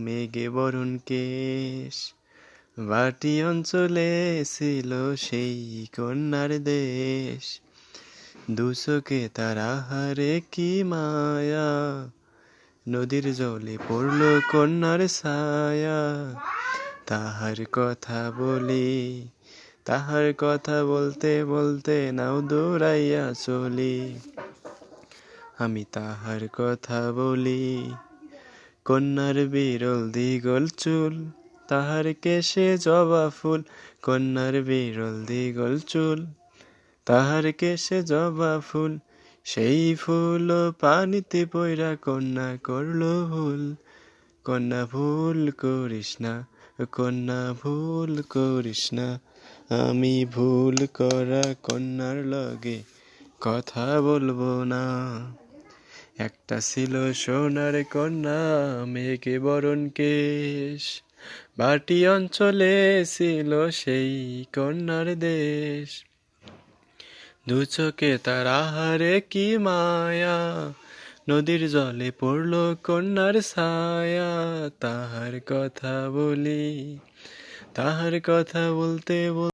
মেঘে বরণ কেশ। ভাটি অঞ্চলে ছিল সেই কন্যার দেশ। দুচোখে তার আহারে কি মায়া, নদীর জলে পড়ল কন্যার ছায়া। তাহার কথা বলি, তাহার কথা বলতে বলতে নাও দৌড়াইয়া চলি। আমি তাহার কথা বলি, কন্যার বিরল দিগল চুল, তাহার কেশে জবা ফুল। কন্যার বিরল দিগল চুল, তাহার কেশে জবা ফুল। সেই ফুল পানিতে পইরা কন্যা করল ভুল। কন্যা ভুল করিস না, কন্যা ভুল করিস না। আমি ভুল করা কন্যার লগে কথা বলবো না। একটা ছিল সোনার কন্যা, মেঘে বরণ কেশ। ভাটি অঞ্চলে ছিল সেই কন্যার দেশ। দুচোখে তার আহারে কি মায়া, নদীর জলে পড়ল কন্যার ছায়া। তাহার কথা বলি, তাহার কথা বলতে বলতে